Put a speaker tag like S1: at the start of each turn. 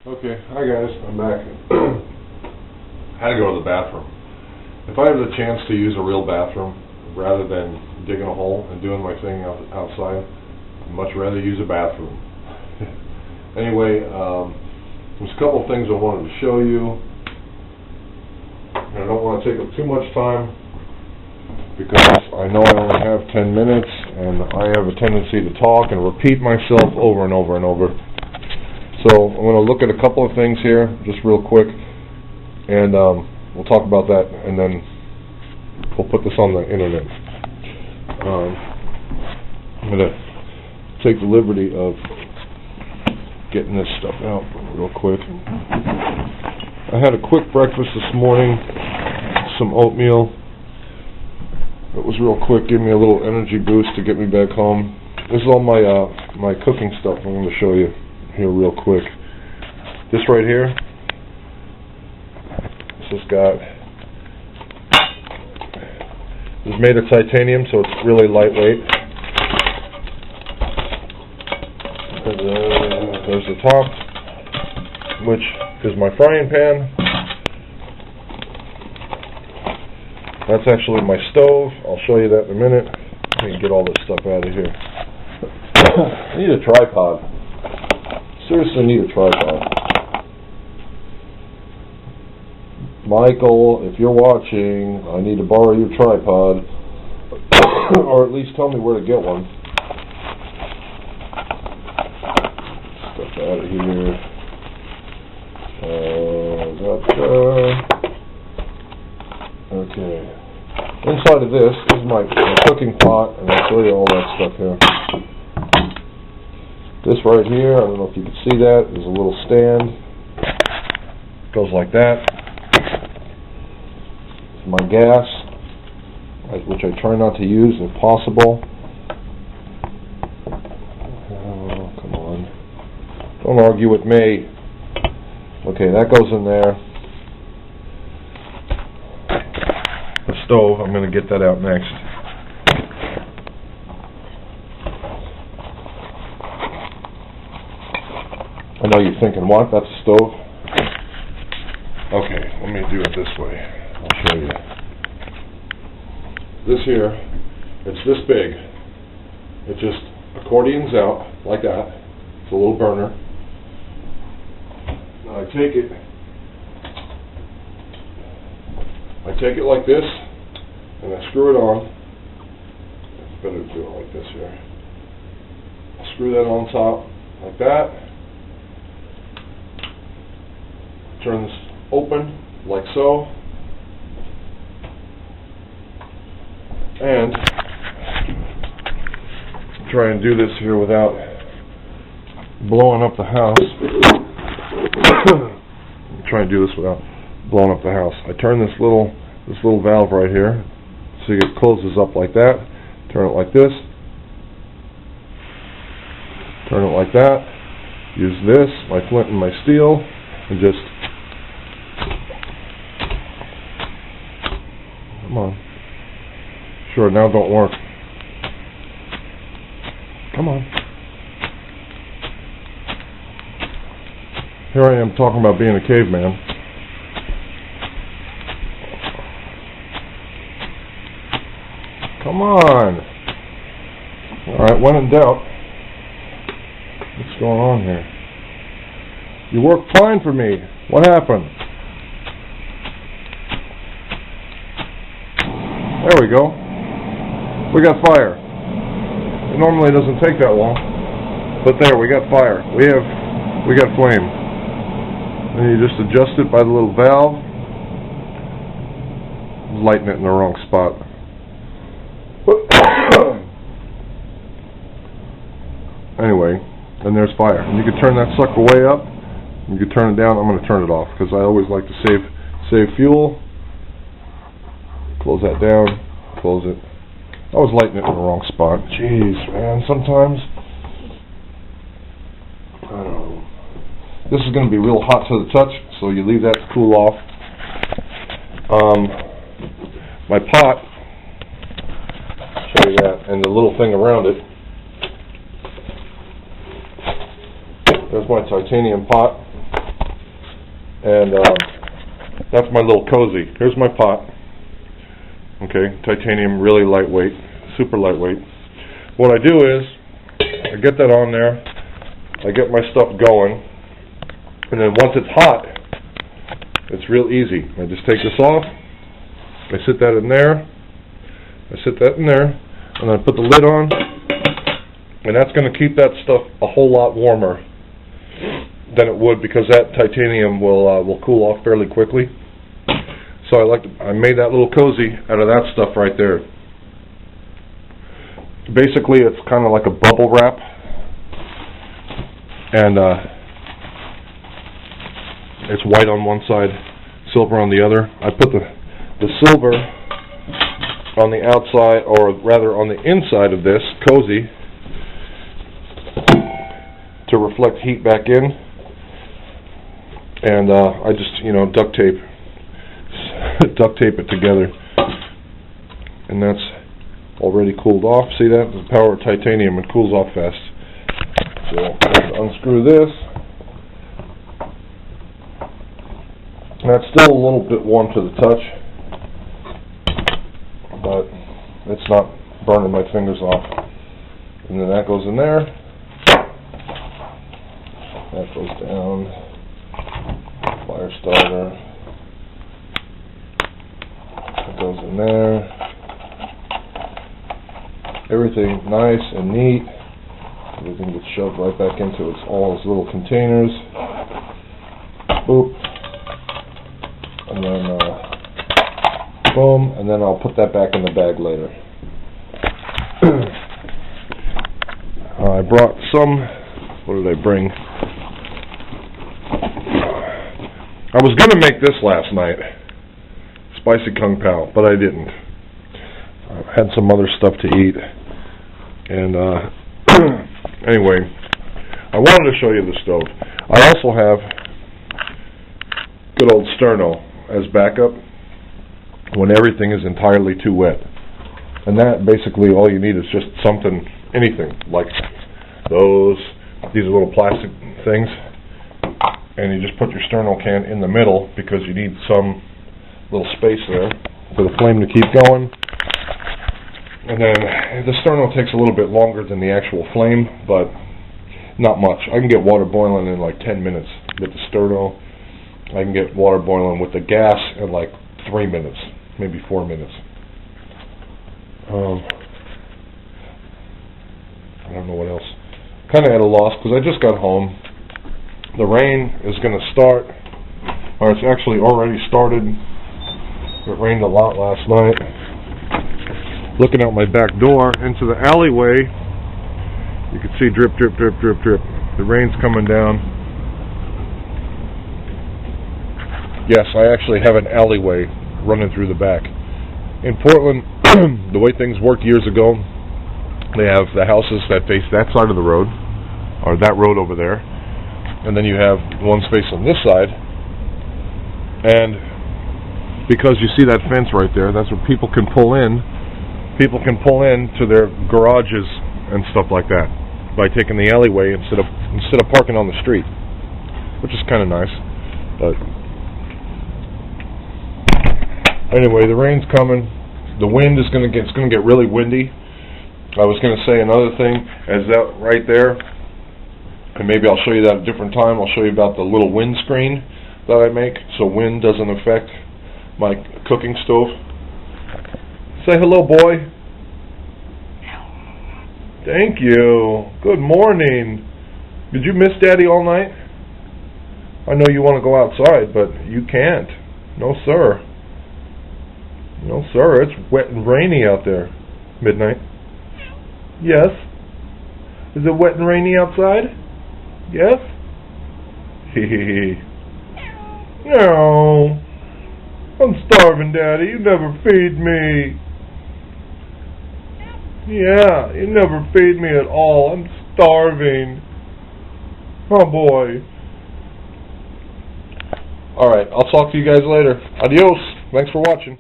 S1: Okay, hi guys, I'm back. Had to go to the bathroom. If I have the chance to use a real bathroom rather than digging a hole and doing my thing outside, I'd much rather use a bathroom. Anyway, there's a couple things I wanted to show you. I don't want to take up too much time because I know I only have 10 minutes and I have a tendency to talk and repeat myself over and over and over. So I'm going to look at a couple of things here, just real quick, and we'll talk about that, and then we'll put this on the internet. I'm going to take the liberty of getting this stuff out real quick. I had a quick breakfast this morning, some oatmeal. It was real quick, gave me a little energy boost to get me back home. This is all my my cooking stuff I'm going to show you here real quick. This right here, this is made of titanium, so it's really lightweight. There's the top, which is my frying pan. That's actually my stove. I'll show you that in a minute. Let me get all this stuff out of here. I need a tripod. Seriously need a tripod. Michael, if you're watching, I need to borrow your tripod, or at least tell me where to get one. Stuff out of here. Okay. Inside of this is my cooking pot, and I'll show you all that stuff here. This right here, I don't know if you can see that, is a little stand. It goes like that. It's my gas, which I try not to use if possible. Oh, come on. Don't argue with me. Okay, that goes in there. The stove, I'm going to get that out next. I know you're thinking, what? That's a stove? Okay, let me do it this way. I'll show you. This here, it's this big. It just accordions out like that. It's a little burner. Now I take it like this, and I screw it on. It's better to do it like this here. I'll screw that on top like that. Turn this open, like so, and try and do this here without blowing up the house. Try and do this without blowing up the house. I turn this little valve right here, so it closes up like that. Turn it like this. Turn it like that. Use this, my flint and my steel, and just come on. Sure, now don't work. Come on. Here I am talking about being a caveman. Come on. Alright, when in doubt. What's going on here? You worked fine for me. What happened? There we go. We got fire. It normally doesn't take that long, but there, we got fire. We got flame. And you just adjust it by the little valve. Lighting it in the wrong spot. Anyway, and there's fire. And you can turn that sucker way up. You can turn it down. I'm going to turn it off because I always like to save fuel. Close that down, close it. I was lighting it in the wrong spot. Jeez, man, sometimes, I don't know. This is going to be real hot to the touch, so you leave that to cool off. My pot, show you that, and the little thing around it. There's my titanium pot. And that's my little cozy. Here's my pot. Okay, titanium, really lightweight, super lightweight. What I do is, I get that on there, I get my stuff going, and then once it's hot, it's real easy. I just take this off, I sit that in there, and I put the lid on, and that's going to keep that stuff a whole lot warmer than it would, because that titanium will cool off fairly quickly. So I made that little cozy out of that stuff right there. Basically, it's kind of like a bubble wrap, and it's white on one side, silver on the other. I put the silver on the outside, or rather on the inside of this cozy, to reflect heat back in, and I just, duct tape it together, and that's already cooled off. See that? The power of titanium, it cools off fast. So let's unscrew this. That's still a little bit warm to the touch, but it's not burning my fingers off. And then that goes in there. That goes down. Fire starter. That goes in there. Everything nice and neat. Everything gets shoved right back into all its little containers. Boop. And then, boom. And then I'll put that back in the bag later. I brought some. What did I bring? I was going to make this last night. Spicy Kung Pao, but I didn't. I had some other stuff to eat. And anyway, I wanted to show you the stove. I also have good old Sterno as backup when everything is entirely too wet. And that, basically, all you need is just something, anything, like these little plastic things, and you just put your Sterno can in the middle, because you need some little space there for the flame to keep going. And then the Sterno takes a little bit longer than the actual flame, but not much. I can get water boiling in like 10 minutes with the Sterno. I can get water boiling with the gas in like 3 minutes, maybe 4 minutes. I don't know what else. Kind of at a loss, because I just got home. The rain is going to start, or it's actually already started. It rained a lot last night. Looking out my back door into the alleyway, you can see drip, drip, drip, drip, drip. The rain's coming down. Yes, I actually have an alleyway running through the back. In Portland, the way things worked years ago, they have the houses that face that side of the road, or that road over there, and then you have one space on this side, and because you see that fence right there, that's where people can pull in. People can pull in to their garages and stuff like that by taking the alleyway instead of parking on the street, which is kind of nice. But anyway, the rain's coming. The wind is going to get really windy. I was going to say another thing, as that right there, and maybe I'll show you that at a different time. I'll show you about the little wind screen that I make, so wind doesn't affect my cooking stove. Say hello, boy. Thank you. Good morning. Did you miss Daddy all night? I know you want to go outside, but you can't. No, sir. No, sir. It's wet and rainy out there. Midnight. Yes. Is it wet and rainy outside? Yes. Hee. No. I'm starving, Daddy. You never feed me. Yeah, you never feed me at all. I'm starving. Oh, boy. Alright, I'll talk to you guys later. Adios. Thanks for watching.